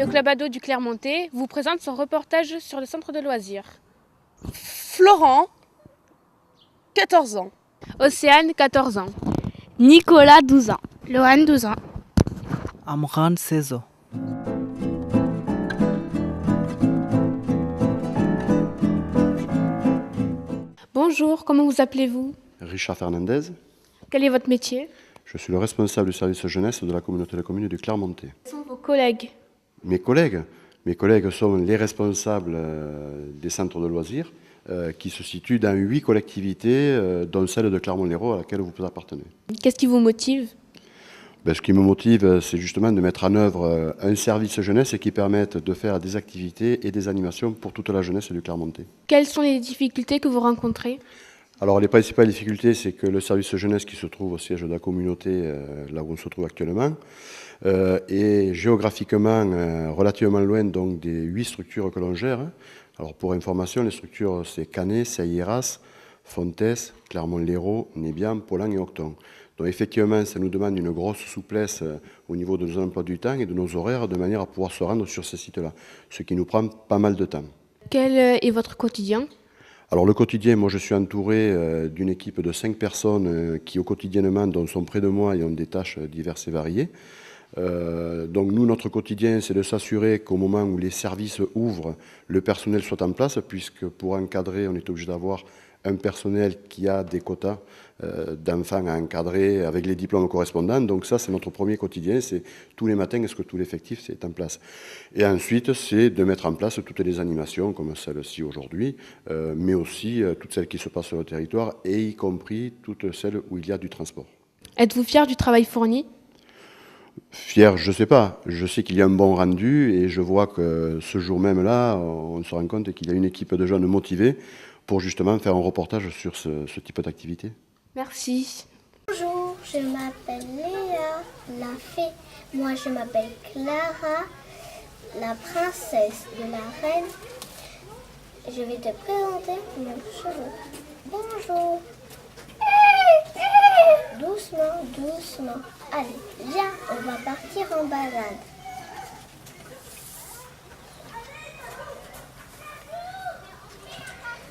club ado du Clermontais vous présente son reportage sur le centre de loisirs. Florent, 14 ans. Océane, 14 ans. Nicolas, 12 ans. Lohan, 12 ans. Amran, 16 ans. Bonjour, comment vous appelez-vous? Richard Fernandez. Quel est votre métier? Je suis le responsable du service jeunesse de la communauté de communes du Clermontais. Quels sont vos collègues? Mes collègues sont les responsables des centres de loisirs qui se situent dans 8 collectivités, dont celle de Clermont-Lérault à laquelle vous appartenez. Qu'est-ce qui vous motive? Ce qui me motive, c'est justement de mettre en œuvre un service jeunesse qui permette de faire des activités et des animations pour toute la jeunesse du Clermontais. Quelles sont les difficultés que vous rencontrez? Alors les principales difficultés, c'est que le service jeunesse qui se trouve au siège de la communauté, là où on se trouve actuellement, est géographiquement relativement loin donc, des 8 structures que l'on gère. Alors pour information, les structures c'est Canet, Sailliras, Fontes, Clermont-Lérault, Nébian, Pollan et Octon. Donc effectivement, ça nous demande une grosse souplesse au niveau de nos emplois du temps et de nos horaires de manière à pouvoir se rendre sur ces sites-là, ce qui nous prend pas mal de temps. Quel est votre quotidien? Alors le quotidien, moi je suis entouré d'une équipe de 5 personnes qui au quotidiennement sont près de moi et ont des tâches diverses et variées. Donc nous, notre quotidien, c'est de s'assurer qu'au moment où les services ouvrent, le personnel soit en place, puisque pour encadrer, on est obligé d'avoir un personnel qui a des quotas d'enfants à encadrer avec les diplômes correspondants. Donc ça, c'est notre premier quotidien, c'est tous les matins, est-ce que tout l'effectif est en place. Et ensuite, c'est de mettre en place toutes les animations, comme celle-ci aujourd'hui, mais aussi toutes celles qui se passent sur le territoire, et y compris toutes celles où il y a du transport. Êtes-vous fier du travail fourni? Fier, je ne sais pas. Je sais qu'il y a un bon rendu et je vois que ce jour même-là, on se rend compte qu'il y a une équipe de jeunes motivés pour justement faire un reportage sur ce type d'activité. Merci. Bonjour, je m'appelle Léa, la fée. Moi, je m'appelle Clara, la princesse de la reine. Je vais te présenter mon cheveu. Bonjour. Doucement, doucement. Allez, viens, on va partir en balade.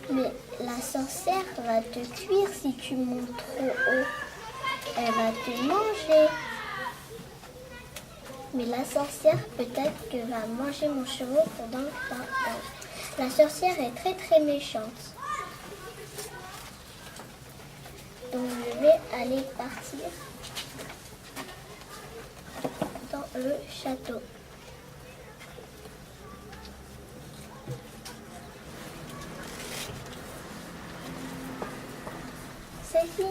Mais la sorcière va te cuire si tu montes trop haut. Elle va te manger. Mais la sorcière peut-être que va manger mon cheveu pendant que la sorcière est très très méchante. Donc je vais aller partir dans le château. C'est fini.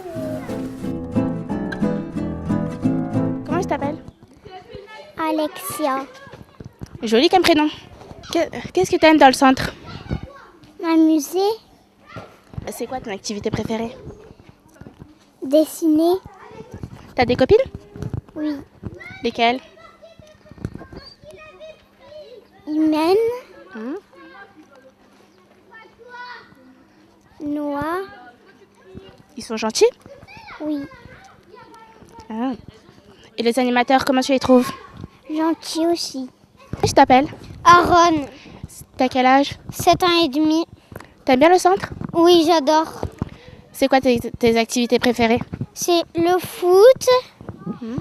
Comment tu t'appelles? Alexia. Joli comme prénom. Qu'est-ce que tu aimes dans le centre? M'amuser, C'est quoi ton activité préférée? dessiner, T'as des copines? oui. Lesquelles? Imen, Hum. Noah, Ils sont gentils? oui. Ah. Et les animateurs, comment tu les trouves? Gentil aussi. Comment tu t'appelles? Aaron, T'as quel âge? 7 ans et demi. T'aimes bien le centre? Oui, j'adore. C'est quoi tes activités préférées? C'est le foot, Mhm.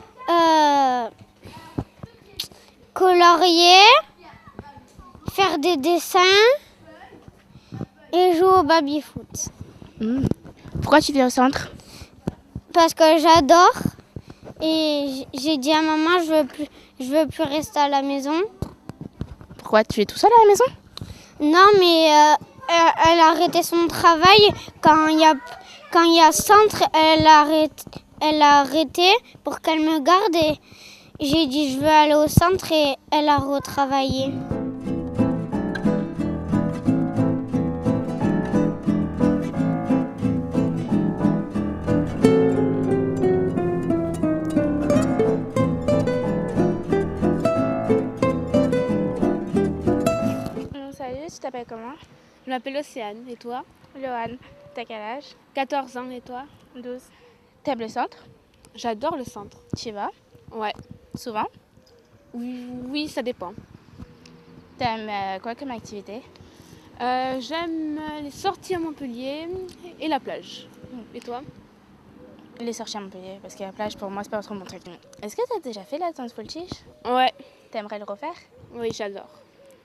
colorier, faire des dessins et jouer au baby-foot. Pourquoi tu viens au centre? Parce que j'adore et j'ai dit à maman je veux plus rester à la maison. Pourquoi tu es tout seul à la maison? Non, mais elle a arrêté son travail quand il y a centre, elle a arrêté pour qu'elle me garde et j'ai dit je veux aller au centre et elle a retravaillé. Salut, tu t'appelles comment? Je m'appelle Océane, et toi? Lohan. T'as quel âge? 14 ans, et toi? 12. T'aimes le centre? J'adore le centre. Tu y vas? Ouais. Souvent? Oui, ça dépend. T'aimes quoi comme activité? J'aime les sorties à Montpellier et la plage. Et toi? Les sorties à Montpellier, parce que la plage, pour moi, c'est pas trop mon truc. Est-ce que t'as déjà fait la danse voltige? Ouais, T'aimerais le refaire? oui, j'adore.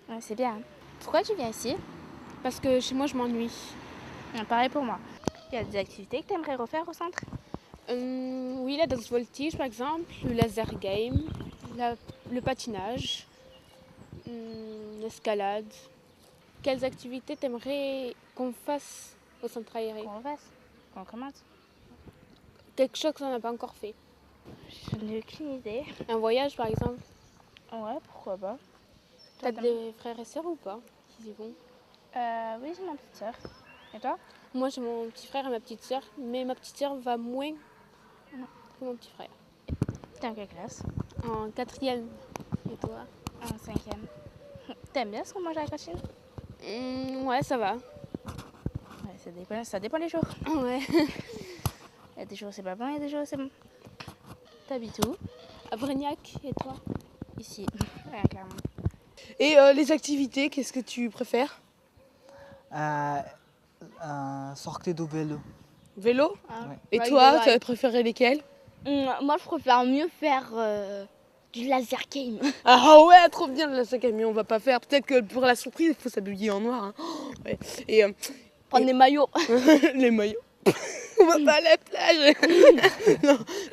Ouais, c'est bien. Pourquoi tu viens ici? Parce que chez moi, je m'ennuie. Pareil pour moi. Il y a des activités que t'aimerais refaire au centre? Oui, la danse voltige, par exemple, le laser game, le patinage, l'escalade. Quelles activités t'aimerais qu'on fasse au centre aéré? Qu'on fasse? Qu'on commence? Quelque chose qu'on n'a pas encore fait. Je n'ai aucune idée. Un voyage, par exemple. Ouais, pourquoi pas? T'as des frères et sœurs ou pas qui y vont? Oui, j'ai ma petite sœur. Et toi? Moi, j'ai mon petit frère et ma petite sœur, mais ma petite sœur va moins que mon petit frère. T'es en quelle classe? En 4e. Et toi? En 5e. T'aimes bien ce qu'on mange à la cantine? Ouais, ça va. Ouais, ça dépend des jours. Ouais. Il y a des jours c'est pas bon, il y a des jours c'est bon. T'habites où? À Brignac, et toi? Ici. Ouais, clairement. Et les activités, qu'est-ce que tu préfères? Sortie de vélo. Vélo? Ouais. Et Ouais, toi, ouais. tu as préféré lesquels? Moi, je préfère mieux faire du laser game. Ah ouais, trop bien le sac à main, on va pas faire. Peut-être que pour la surprise, il faut s'habiller en noir. Hein. Oh, ouais. Et Prendre des maillots. les maillots. On va pas à la plage.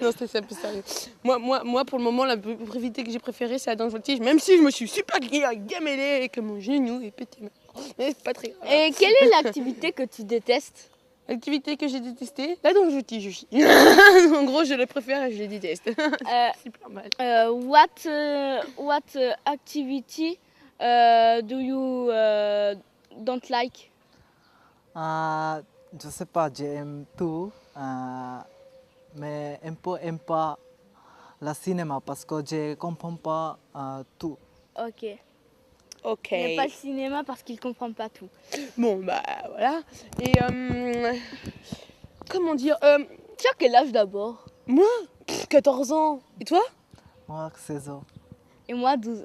non, c'était un peu sérieux. Moi, pour le moment, la activité que j'ai préférée, c'est la danse voltige. Même si je me suis super gamellée et que mon genou est pété. Mais c'est pas très grave. Et quelle est l'activité que tu détestes? L'activité que j'ai détestée, la danse voltige aussi. En gros, je la préfère et je la déteste. Super mal. What activity do you don't like? Je sais pas, j'aime tout, mais un peu j'aime pas le cinéma parce que je comprends pas tout. Ok. Ok. Il n'aime pas le cinéma parce qu'il comprend pas tout. Bon, bah voilà. Et comment dire Tu as quel âge d'abord? Moi 14 ans. Et toi? Moi, 16 ans. Et moi 12.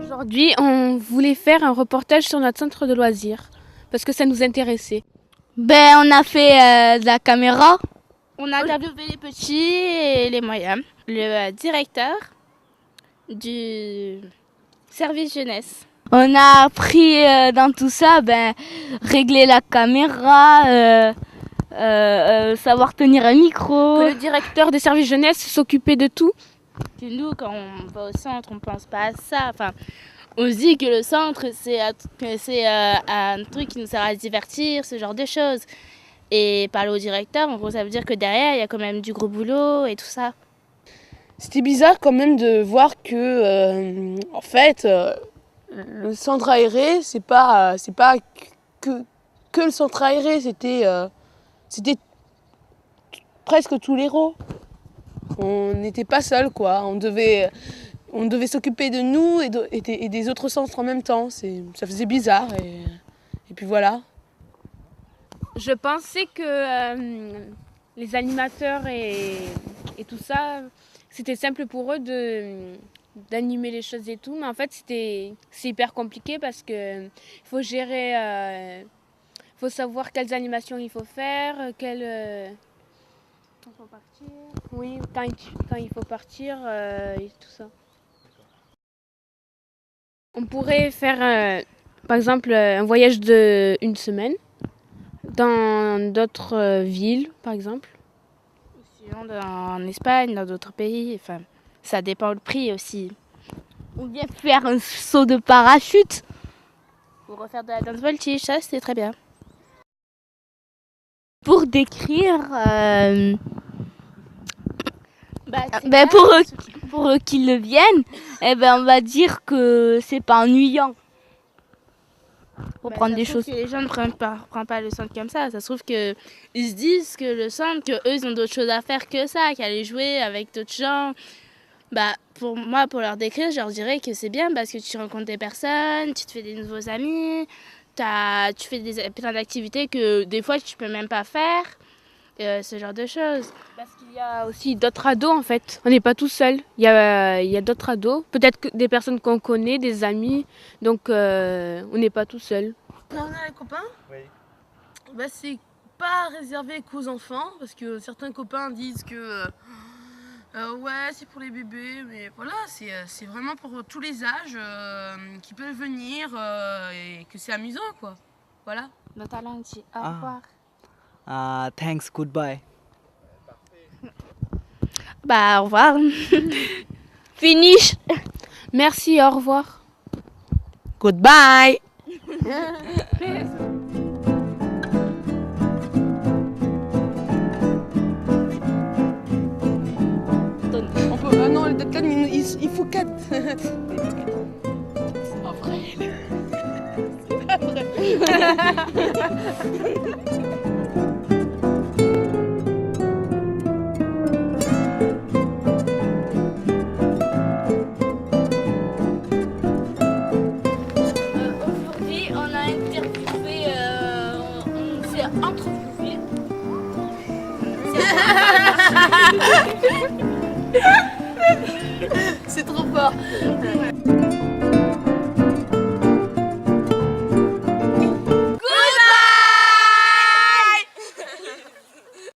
Aujourd'hui, on voulait faire un reportage sur notre centre de loisirs parce que ça nous intéressait. Ben, on a fait de la caméra. On a interviewé les petits et les moyens. Le directeur du service jeunesse. On a appris dans tout ça, régler la caméra, savoir tenir un micro. Que le directeur des services jeunesse s'occupait de tout. Que nous, quand on va au centre, on pense pas à ça. Enfin, on se dit que le centre, c'est un truc qui nous sert à se divertir, ce genre de choses. Et parler au directeur, en gros, ça veut dire que derrière, il y a quand même du gros boulot et tout ça. C'était bizarre quand même de voir que, en fait, le centre aéré, c'est pas que le centre aéré, c'était presque tous les héros. On n'était pas seuls, quoi. On devait s'occuper de nous et des autres centres en même temps. Ça faisait bizarre et puis voilà. Je pensais que les animateurs et tout ça, c'était simple pour eux d'animer les choses et tout, mais en fait c'est hyper compliqué parce que il faut gérer, faut savoir quelles animations il faut faire, quand il faut partir. Oui, quand il faut partir et tout ça. On pourrait faire par exemple un voyage de 1 semaine dans d'autres villes par exemple. Sinon, en Espagne, dans d'autres pays, enfin, ça dépend le prix aussi. On vient faire un saut de parachute. Pour refaire de la danse voltige, ça c'est très bien. Pour décrire, pour eux qui le viennent, on va dire que c'est pas ennuyant. Pour prendre des choses. Que les gens ne prennent pas le centre comme ça. Ça se trouve qu'ils se disent que le centre, qu'eux, ils ont d'autres choses à faire que ça, qu'aller jouer avec d'autres gens. Pour moi, pour leur décrire, je leur dirais que c'est bien parce que tu rencontres des personnes, tu te fais des nouveaux amis, tu fais plein d'activités que des fois tu peux même pas faire, ce genre de choses. Parce qu'il y a aussi d'autres ados en fait. On n'est pas tout seul. Il y a d'autres ados. Peut-être que des personnes qu'on connaît, des amis. Donc on n'est pas tout seul. Quand on a les copains, Oui. bah, c'est pas réservé qu'aux enfants, parce que certains copains disent que ouais, c'est pour les bébés, mais voilà, c'est vraiment pour tous les âges qui peuvent venir et que c'est amusant, quoi. Voilà. Notre talent dit au Ah. revoir. Thanks, goodbye. Bah, au revoir. Finish. Merci, au revoir. Goodbye. On peut, ah non, le deadline, il faut 4. C'est pas vrai. C'est pas vrai. Aujourd'hui, on a interviewé, on s'est entreviewé. C'est trop fort.